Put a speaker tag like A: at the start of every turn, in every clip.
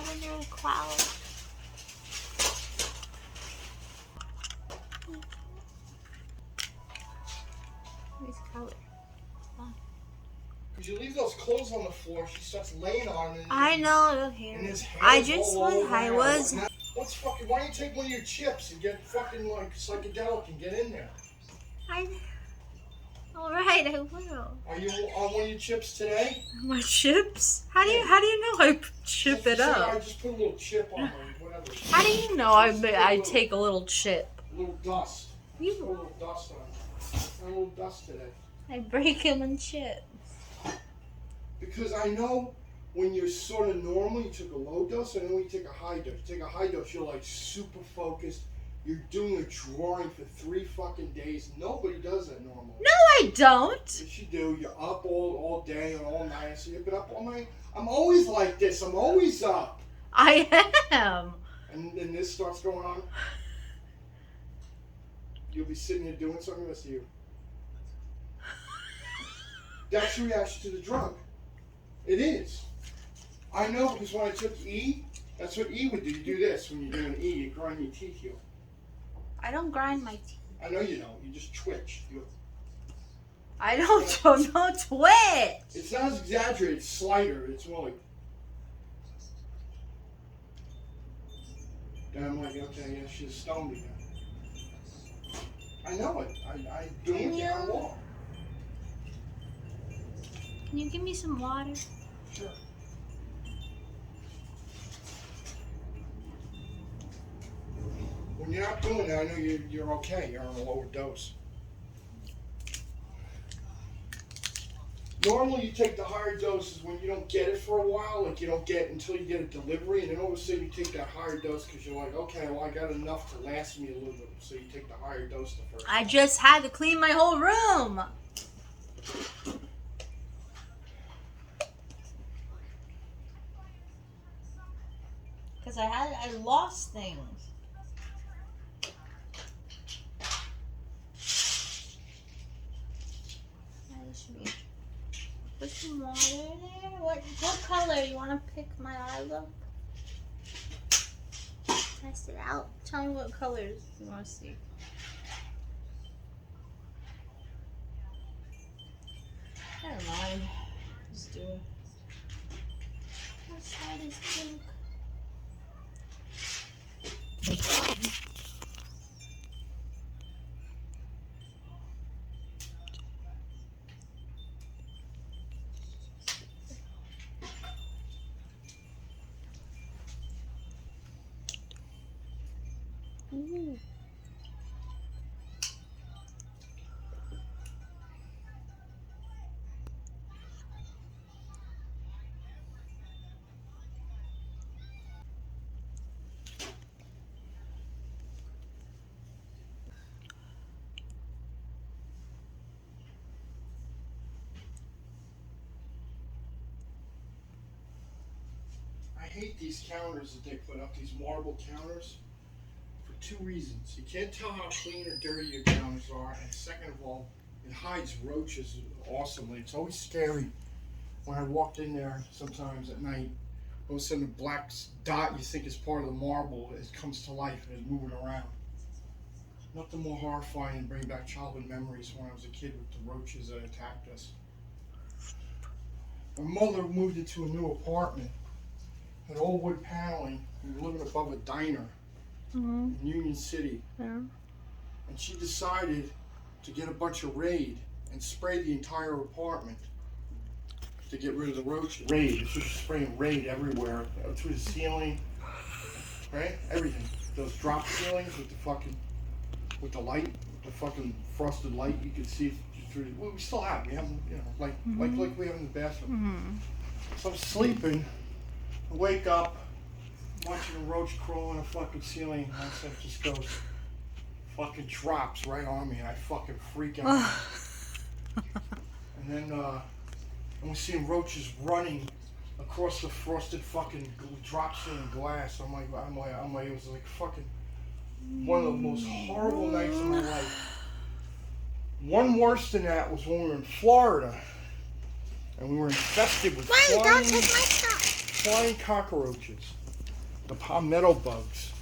A: lavender cloud. Nice color.
B: Because you leave those clothes on the floor, she starts laying on them.
A: I know, look here.
B: And his hair
A: I just
B: all
A: was,
B: over
A: I
B: her.
A: was.
B: What's fucking, why don't you take one of your chips and get fucking like psychedelic and get in there?
A: Alright, I will.
B: Are you on one of your chips today?
A: My chips? How do you know I chip it up?
B: I just put a little chip on them, whatever.
A: How do you know I take a little chip?
B: A little dust. Put a little dust on it. A little dust today.
A: I break them in chips.
B: Because I know when you're sort of normal, you took a low dose, and then when you take a high dose. You take a high dose, you're like super focused. You're doing a drawing for 3 fucking days. Nobody does that normally.
A: No, I don't.
B: Yes, you do. You're up all day and all night. So you've been up all night. I'm always like this. I'm always up.
A: I am.
B: And then this starts going on. You'll be sitting here doing something. That's you. That's your reaction to the drug. It is. I know because when I took E, that's what E would do. You do this when you're doing E. You grind your teeth here.
A: I don't grind my teeth.
B: I know you don't. You just twitch.
A: I don't twitch.
B: It's not as exaggerated. It's slighter. It's more like. Then I'm like, okay, yeah, she's stoned again. I know it. I do it down wall.
A: Can you give me some water?
B: Sure. When you're not doing that, I know you're okay. You're on a lower dose. Normally, you take the higher doses when you don't get it for a while, like you don't get until you get a delivery, and then all of a sudden you take that higher dose because you're like, okay, well, I got enough to last me a little bit, so you take the higher dose the first.
A: I just had to clean my whole room. Because I lost things. Put some water there. What color? You want to pick my eye look? Test it out. Tell me what colors you want to see. Never mind. Just do it. Let's try this pink. Ooh.
B: I hate these counters that they put up, these marble counters, for 2 reasons. You can't tell how clean or dirty your counters are, and second of all, it hides roaches awesomely. It's always scary when I walked in there sometimes at night. All of a sudden a black dot you think is part of the marble, it comes to life and is moving around. Nothing more horrifying than bringing back childhood memories when I was a kid with the roaches that attacked us. My mother moved into a new apartment. Had all wood paneling. We were living above a diner in Union City.
A: Yeah.
B: And she decided to get a bunch of Raid and spray the entire apartment to get rid of the roach. Raid. She was spraying Raid everywhere, through the ceiling, right? Everything. Those drop ceilings with the fucking, with the light, with the fucking frosted light you could see through. Well, we still have. We have them, you know, like we have in the bathroom. So I'm sleeping. I wake up, watching a roach crawl on a fucking ceiling, and all of a sudden it just goes, fucking drops right on me, and I fucking freak out. And then I'm seeing roaches running across the frosted fucking drop ceiling glass. I'm like, it was like fucking one of the most horrible nights of my life. One worse than that was when we were in Florida, and we were infested with flying cockroaches. the palmetto bugs.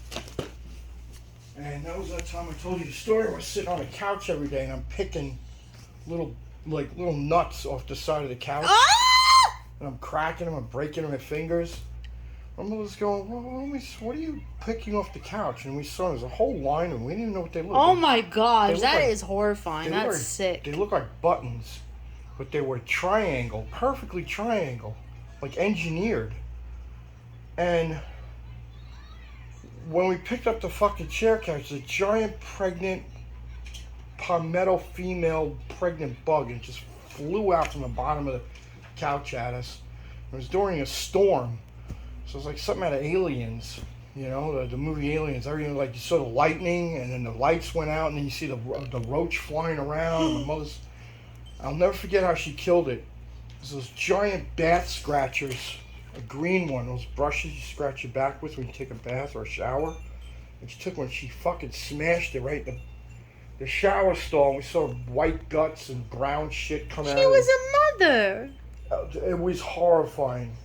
B: And that was that time I told you the story. I was sitting on a couch every day and I'm picking little nuts off the side of the couch.
C: Ah!
B: And I'm cracking them, I'm breaking them with fingers. My mother's going, what are you picking off the couch? And we saw there's a whole line of them. We didn't even know what they looked like.
C: Oh my gosh, that
B: like,
C: is horrifying. That's sick.
B: They look like buttons, but they were triangle, perfectly triangle, like engineered. And when we picked up the fucking chair couch, a giant pregnant palmetto female pregnant bug, and it just flew out from the bottom of the couch at us. It was during a storm, so it was like something out of Aliens, you know, the movie Aliens. Everything, like, you saw the lightning, and then the lights went out, and then you see the roach flying around. And my mother's, I'll never forget how she killed it. There's those giant bath scratchers, a green one, those brushes you scratch your back with when you take a bath or a shower. And she took one, she fucking smashed it right in the shower stall, and we saw white guts and brown shit come out.
C: She was a mother.
B: It was horrifying.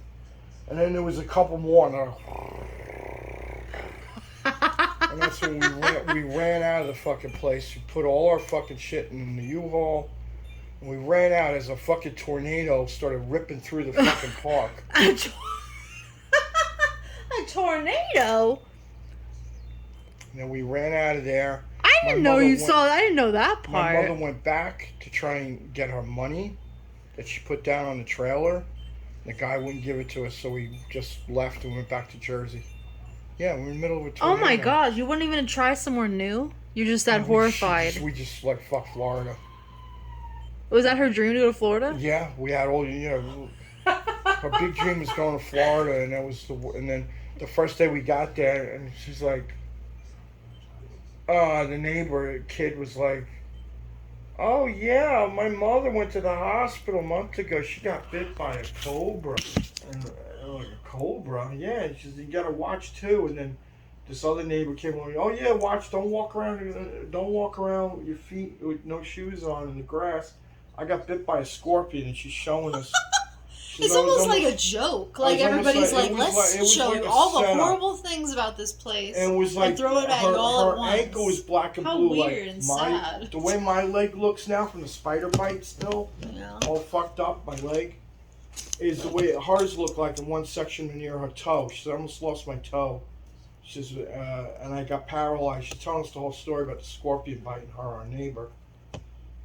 B: And then there was a couple more, and that's when we ran out of the fucking place. We put all our fucking shit in the U-Haul, and we ran out as a fucking tornado started ripping through the fucking park.
C: A tornado?
B: And then we ran out of there.
C: I didn't know that part.
B: My mother went back to try and get her money that she put down on the trailer. The guy wouldn't give it to us, so we just left and went back to Jersey. Yeah, we were in the middle of a tornado.
C: Oh my god, you wouldn't even try somewhere new? You're just that horrified.
B: We just like, fuck Florida.
C: Was that her dream to go to Florida?
B: Yeah, we had all, you know, her big dream was going to Florida, and that was and then the first day we got there, and she's like, the neighbor kid was like, oh yeah, my mother went to the hospital a month ago. She got bit by a cobra. And like, a cobra? Yeah. And she said, you gotta watch too. And then this other neighbor came along. Oh yeah, watch. Don't walk around with your feet with no shoes on in the grass. I got bit by a scorpion, and she's showing us.
C: It's almost like a joke. Like, everybody's like, let's show you all the horrible things about this place.
B: And it was like,
C: throw it at you all at once.
B: Her ankle was black and
C: How
B: blue.
C: weird
B: like
C: and sad.
B: The way my leg looks now from the spider bite still,
C: Yeah.
B: all fucked up, my leg, is the way hers looked like in one section near her toe. She said, I almost lost my toe. She says, and I got paralyzed. She's telling us the whole story about the scorpion biting her, our neighbor.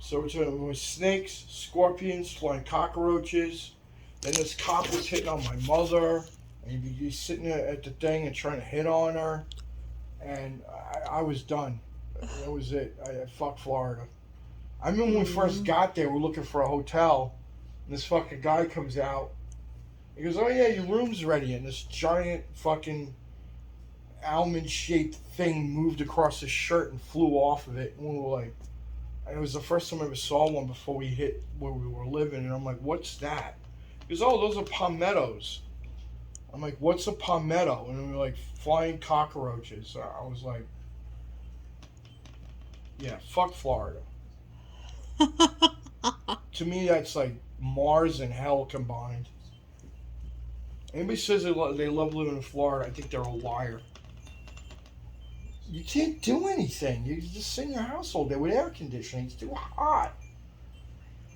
B: So we're talking about snakes, scorpions, flying cockroaches. Then this cop was hitting on my mother, and he's sitting there at the thing and trying to hit on her, and I was done. That was it. I fucked Florida. I remember when we first got there, we were looking for a hotel, and this fucking guy comes out. He goes, oh yeah, your room's ready, and this giant fucking almond-shaped thing moved across his shirt and flew off of it, and we were like, it was the first time I ever saw one before we hit where we were living, and I'm like, what's that? He goes, oh, those are palmettos. I'm like, what's a palmetto? And we were like, flying cockroaches. I was like, yeah, fuck Florida. To me, that's like Mars and hell combined. Anybody says they love living in Florida, I think they're a liar. You can't do anything. You just sit in your house all day with air conditioning. It's too hot.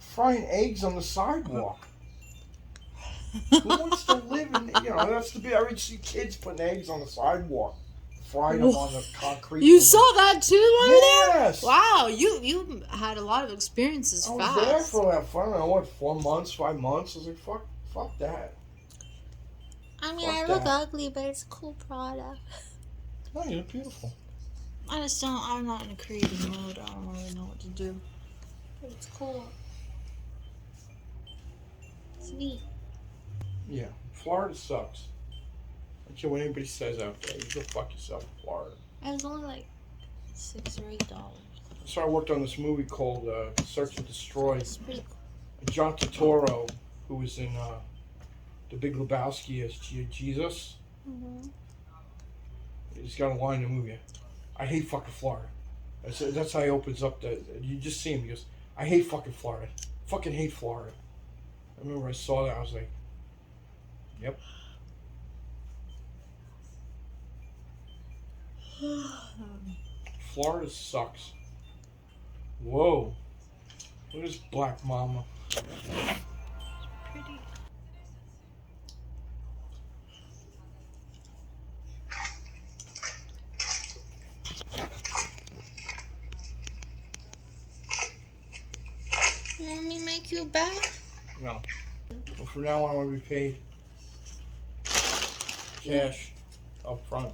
B: Frying eggs on the sidewalk. Who wants to live in, you know, that's the bit. I would see kids putting eggs on the sidewalk, frying them on the concrete.
C: You saw that too while you were there?
B: Yes.
C: Wow, you had a lot of experiences
B: I was
C: fast.
B: there for that fun. I went 4 months, 5 months. I was like, fuck that.
A: I mean,
B: Fuck
A: I look
B: that.
A: ugly, but it's a cool product.
B: Oh, you look beautiful.
C: I'm not in a creative mode. I don't really know what to do.
A: But it's cool. It's neat.
B: Yeah, Florida sucks. I don't care what anybody says out there. You go fuck yourself in Florida.
A: It was only like $6 or $8.
B: So I worked on this movie called Search and Destroy.
A: It's pretty cool.
B: John Turturro, who was in The Big Lebowski as Jesus.
A: Mm-hmm.
B: He's got a line in the movie. I hate fucking Florida. That's how he opens up. You just see him. He goes, I hate fucking Florida. Fucking hate Florida. I remember I saw that. I was like, yep. Florida sucks. Whoa. Look at this black mama.
C: It's pretty.
A: You want me to make you a bag?
B: No. Well, from now on, I want to be paid cash up front.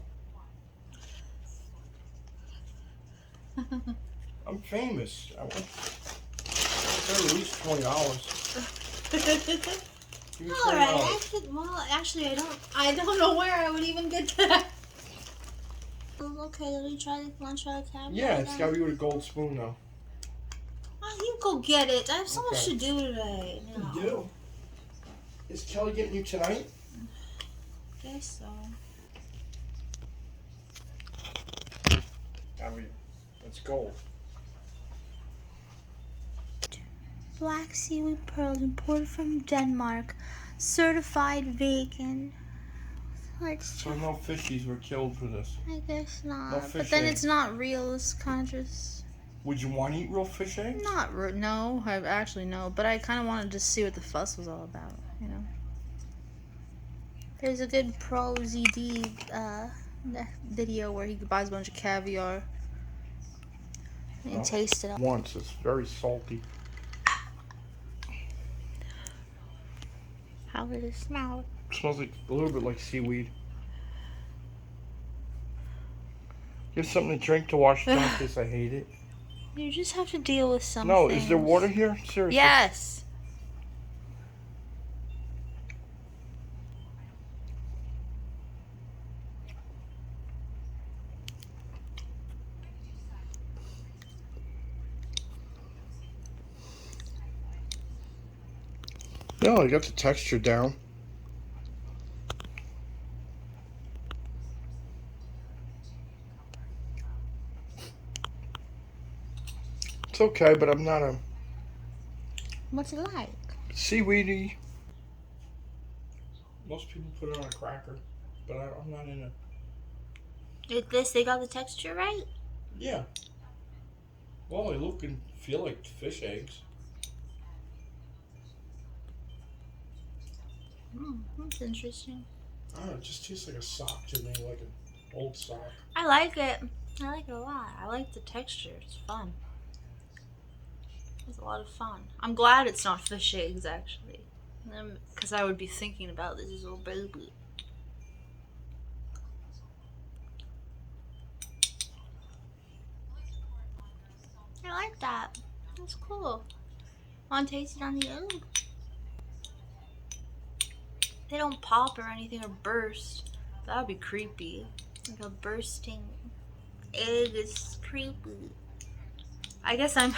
B: I'm famous. I want at least $20. Give me $20.
C: All right. Well, actually, I don't know where I would even get that.
A: Okay, let me try. Want to try the caviar?
B: Yeah, it's got to be with a gold spoon though.
C: Oh, you go get it. I have so much
B: Okay.
C: to do today. No.
B: You do. Is Kelly getting you tonight?
C: Guess so.
B: I mean, it's gold.
A: Black seaweed pearls imported from Denmark, certified vegan. Let's
B: So
A: try.
B: no fishies were killed for this.
A: I guess not.
B: No
A: But
B: fish
A: then
B: egg.
A: it's not real. It's kind of just
B: Would you want to eat real fish eggs?
A: no. I actually no. But I kind of wanted to see what the fuss was all about. You know. There's a good Pro ZD video where he buys a bunch of caviar and
B: No.
A: tastes it.
B: Once. It's very salty.
A: How does it smell?
B: It smells like a little bit like seaweed. Give something to drink to wash it down in case I hate it.
A: You just have to deal with something.
B: No, is there water here? Seriously?
A: Yes.
B: No, I got the texture down. It's okay, but I'm not a
A: What's it like?
B: seaweedy. Most people put it on a cracker, but I'm not in a...
A: They got the texture right?
B: Yeah. Well, they look and feel like fish eggs.
A: That's interesting.
B: I don't know, it just tastes like a sock to me, like an old sock.
A: I like it. I like it a lot. I like the texture. It's fun. It's a lot of fun. I'm glad it's not fish eggs, actually. Because I would be thinking about this little baby. I like that. That's cool. Want to taste it on the egg? They don't pop or anything or burst. That would be creepy. Like a bursting egg is creepy. I guess I'm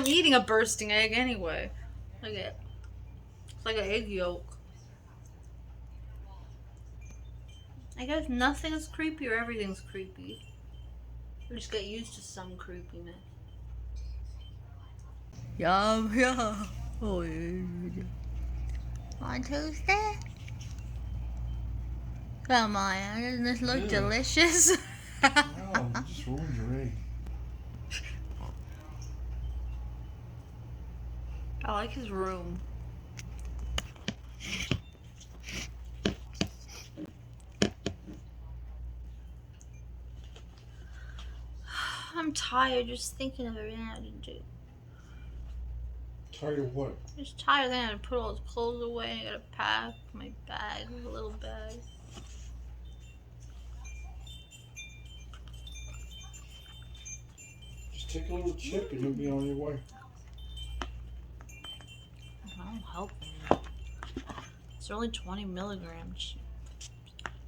A: eating a bursting egg anyway. Look at it. It's like an egg yolk. I guess nothing is creepy or everything's creepy. We just get used to some creepiness. Yum, yum. Oh, yeah. Want to taste it? Come on, doesn't this look delicious?
B: No, you just ruined your egg.
A: I like his room. I'm tired just thinking of everything I had to do.
B: Tired of what?
A: Just tired. Then I had to put all his clothes away. I gotta pack my bag, a little bag.
B: Just take a little chip and you'll be on your way.
A: That'll help me. It's only 20 milligrams.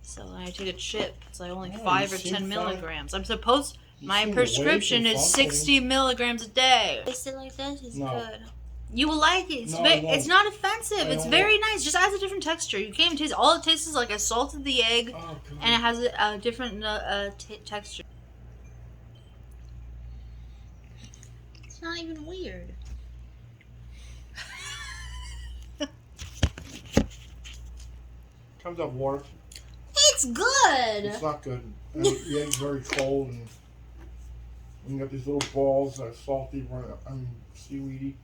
A: So when I take a chip, it's like only 5 or 10 milligrams. I'm supposed. My prescription is 60 milligrams a day. Taste it like this? It's good. You will like it. It's not offensive. It's very nice. Just adds a different texture. You can't even taste it. All it tastes is like I salted the egg, and it has a different texture. It's not even weird.
B: Comes up water.
A: It's good.
B: It's not good. And the egg's very cold and And you got these little balls that are salty, seaweedy.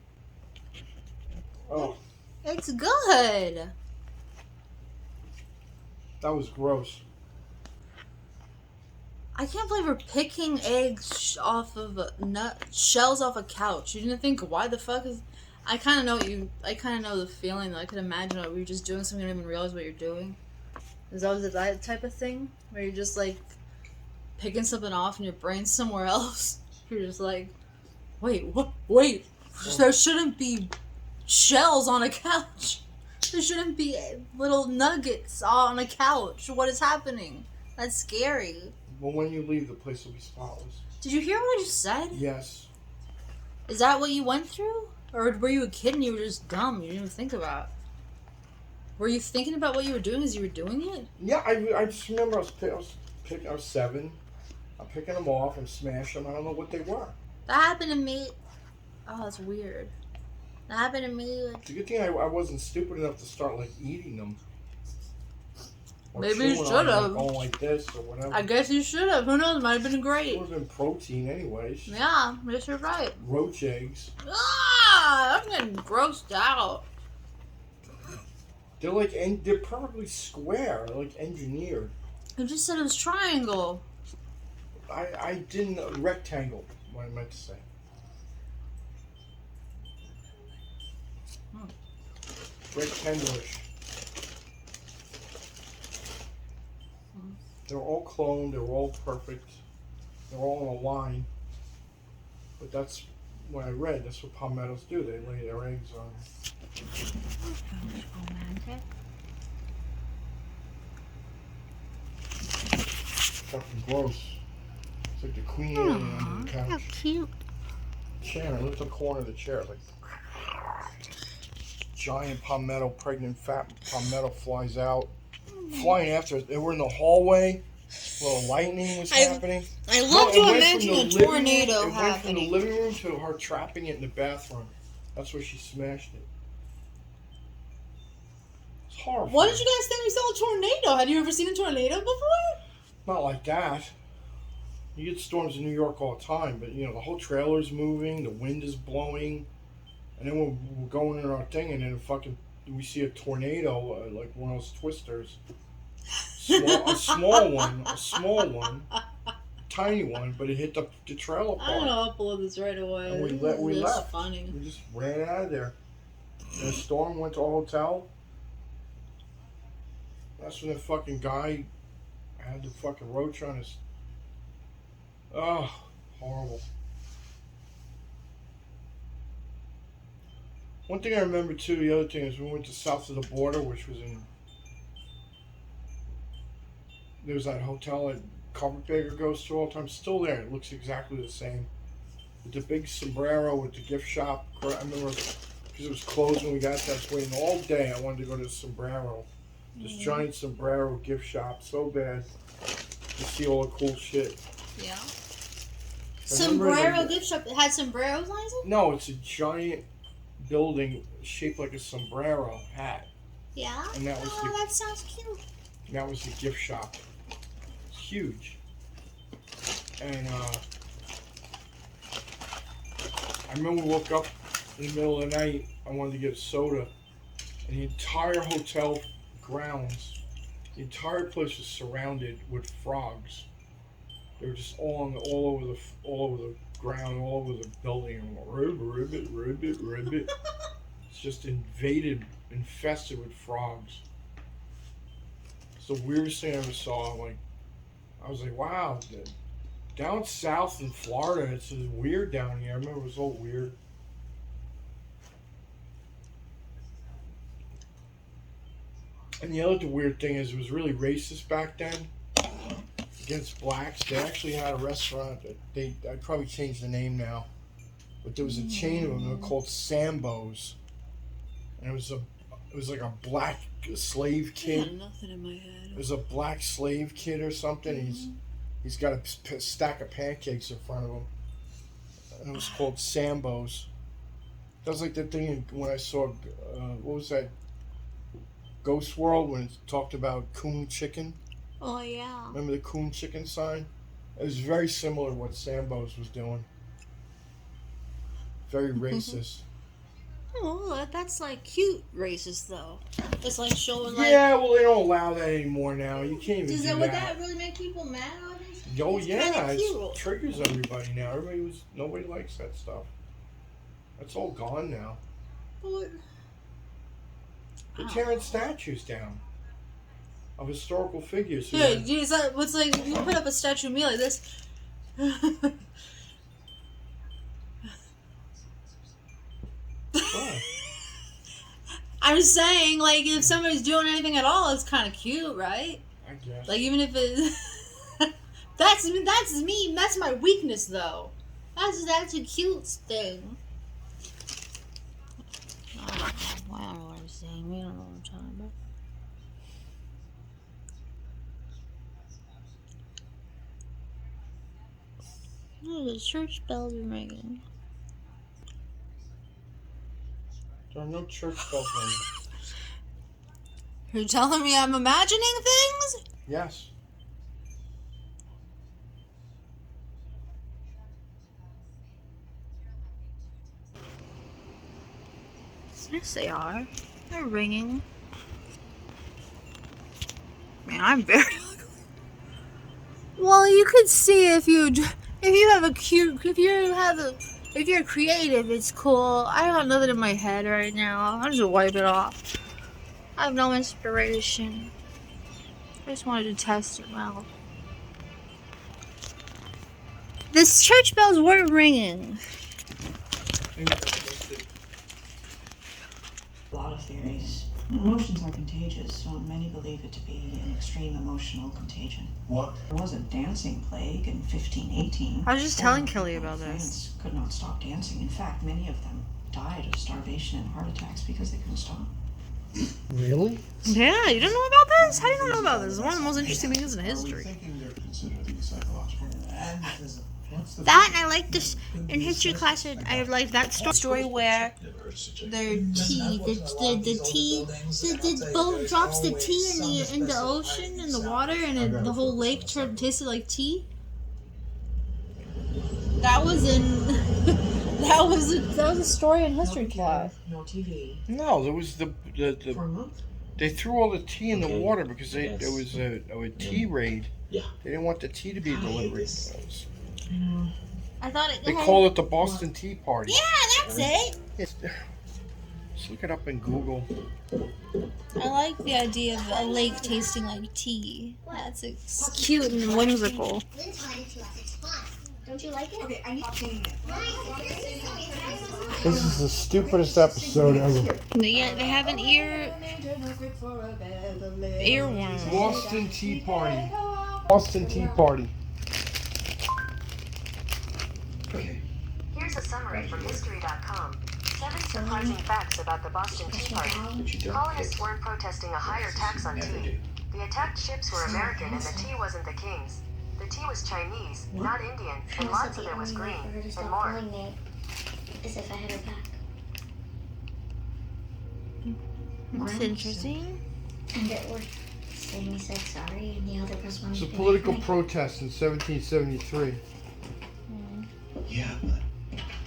B: Oh,
C: It's good.
B: that was gross.
C: I can't believe we're picking eggs off of shells off a couch. You didn't think, why the fuck is... I kind of know the feeling. I could imagine that we were just doing something and didn't even realize what you're doing. Is that that type of thing? Where you're just like picking something off and your brain's somewhere else? You're just like, wait, what? Wait, there shouldn't be shells on a couch. There shouldn't be little nuggets on a couch. What is happening? That's scary.
B: Well, when you leave, the place will be spotless.
C: Did you hear what I just said?
B: Yes.
C: Is that what you went through? Or were you a kid and you were just dumb? You didn't even think about it? Were you thinking about what you were doing as you were doing it?
B: Yeah, I just remember I was 7. I'm picking them off and smashing them. I don't know what they were.
C: That happened to me. Oh, that's weird. That happened to me.
B: It's a good thing I wasn't stupid enough to start like eating them. Or
C: maybe you should have.
B: Going like this or whatever.
C: I guess you should have. Who knows? It might have been great.
B: It would have been protein anyways.
C: Yeah, yes, you're right.
B: Roach eggs.
C: Ah, I'm getting grossed out.
B: They're like, they're perfectly square. They're like engineered.
C: You just said it was triangle.
B: I didn't, rectangle, what I meant to say. Rectangleish. They're all cloned, they're all perfect, they're all in a line. But that's what I read, that's what palmettos do, they lay their eggs on.
C: Romantic.
B: Fucking gross. It's like the queen alien under the couch.
C: How cute.
B: Chair, look at the corner of the chair, like giant palmetto, pregnant fat palmetto flies out. Flying after us. They were in the hallway. A little lightning was happening.
C: I love to imagine a tornado
B: It went from the
C: happening.
B: living room to her trapping it in the bathroom. That's where she smashed it. It's horrible.
C: What did you guys think we saw a tornado? Had you ever seen a tornado before?
B: Not like that. You get storms in New York all the time, but you know, the whole trailer's moving, the wind is blowing, and then we're going in our thing, and then we see a tornado, like one of those twisters. A small one, tiny one, but it hit the trailer park.
C: I don't know. I'll pull this right away.
B: And we
C: This
B: left.
C: is funny.
B: We just ran out of there. And the storm went to a hotel. That's when the fucking guy had the fucking roach on his. Oh, horrible. One thing I remember too, the other thing is we went to south of the border, which was there was that hotel that Carpetbagger goes to all the time. Still there. It looks exactly the same. With the big sombrero with the gift shop. I remember because it was closed when we got there. I was waiting all day. I wanted to go to the sombrero. This giant sombrero gift shop. So bad to see all the cool shit.
C: Yeah. Sombrero gift shop. It had sombreros on it?
B: No, it's a giant building shaped like a sombrero hat.
C: Yeah.
B: And that was
C: that sounds cute.
B: That was the gift shop. It's huge. And I remember we woke up in the middle of the night. I wanted to get a soda. And the entire hotel grounds, the entire place was surrounded with frogs. They were just all over the ground, all over the building. And ribbit. It's just infested with frogs. It's the weirdest thing I ever saw. I was like, wow. Down south in Florida, it's weird down here. I remember it was all weird. And the other weird thing is it was really racist back then against blacks. They actually had a restaurant that I'd probably change the name now. But there was a chain of them that were called Sambo's. And it was like a black slave kid.
C: Nothing in my head.
B: It was a black slave kid or something. He's got a stack of pancakes in front of him. And it was called Sambo's. That was like the thing when I saw, what was that? Ghost World, when it talked about coon chicken.
C: Oh, yeah.
B: Remember the coon chicken sign? It was very similar to what Sambo's was doing. Very racist.
C: Oh, that's like cute racist though. It's like showing like.
B: Yeah, well, they don't allow that anymore now. You can't even
C: Does
B: do
C: that
B: that.
C: would that really make people mad nowadays?
B: Oh
C: It's
B: yeah,
C: kinda
B: it
C: cute.
B: triggers everybody now. Nobody likes that stuff. That's all gone now.
C: But
B: They're tearing statues down of historical figures.
C: yeah, is that what's like? If you put up a statue of me like this.
B: What?
C: I'm just saying, like, if somebody's doing anything at all, it's kind of cute, right?
B: I guess.
C: Like, even if it. that's me. That's my weakness, though. That's a cute thing. I don't know what I'm saying. We don't know what I'm talking about. Oh, the church bells are ringing.
B: There are no church bells ringing.
C: You're telling me I'm imagining things?
B: Yes.
C: Yes, they are. They're ringing. Man, I'm very ugly. Well, you could see if you're creative, it's cool. I don't have nothing in my head right now. I'll just wipe it off. I have no inspiration. I just wanted to test it out. This church bells weren't ringing.
D: A lot of theories. Emotions are contagious, so many believe it to be an extreme emotional contagion.
E: What?
D: There was a dancing plague in 1518.
C: I was just telling Kelly about this.
D: France could not stop dancing. In fact, many of them died of starvation and heart attacks because they couldn't stop.
B: Really?
C: Yeah, you didn't know about this? How do you not know about this? It's one of the most interesting things in history.
E: Thinking they're considered to be psychological.
C: That and I like this in history class. I like that story where their tea, the boat drops the tea in the ocean in the water, and the whole lake tasted like tea. That was that was a story in history class.
D: No TV.
B: No, there was the
D: For a month?
B: they threw all the tea in the water because there was a tea raid.
E: Yeah.
B: They didn't want the tea to be delivered.
C: I thought
B: They call it the Boston Tea Party.
C: Yeah, that's it.
B: Just look it up in Google.
C: I like the idea of a lake tasting like tea. That's cute and whimsical.
F: Don't you like it?
D: Okay, I need to change it.
B: This is the stupidest episode ever.
C: Yeah, they have an earworm.
B: Boston Tea Party. Boston Tea Party.
E: Okay.
G: Here's a summary from History.com. 7 surprising facts about the Boston Tea Party.
E: But you don't.
G: Colonists weren't protesting a higher tax on
E: Never
G: tea.
E: do.
G: The attacked ships were American and the tea wasn't the king's. The tea was Chinese, not Indian, and lots of it was green, and more.
F: As if I had her back.
C: That's interesting.
F: And it worked. Sammy said sorry, and the other person wanted
B: It's a
F: to be
B: political
F: like,
B: protest in 1773.
E: Yeah, but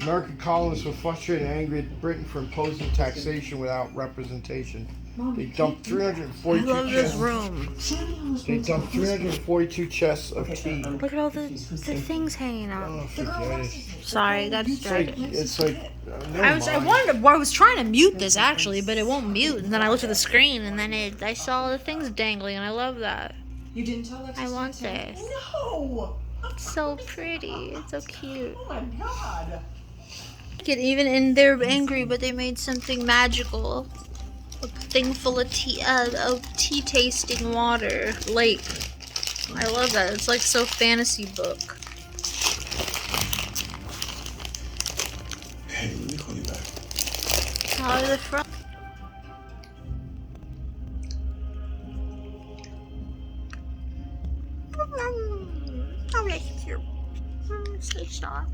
B: American colonists were frustrated and angry at Britain for imposing taxation without representation. They dumped
C: I
B: 342
C: love this
B: chests.
C: room.
B: They dumped 342 chests of tea.
C: Look at all the things hanging out.
B: Oh, forget it.
C: Sorry, that's
B: It's like
C: I was trying to mute this actually, but it won't mute. And then I looked at the screen, and then I saw the things dangling, and I love that.
D: You didn't tell us.
C: I want this.
D: No!
C: It's so pretty. It's so cute.
D: Oh my god!
C: And they're angry, but they made something magical. A thing full of tea tasting water lake. I love that. It's like so fantasy book.
E: hey, let me call you back.
C: How are the front? Oh, that's cute. So soft.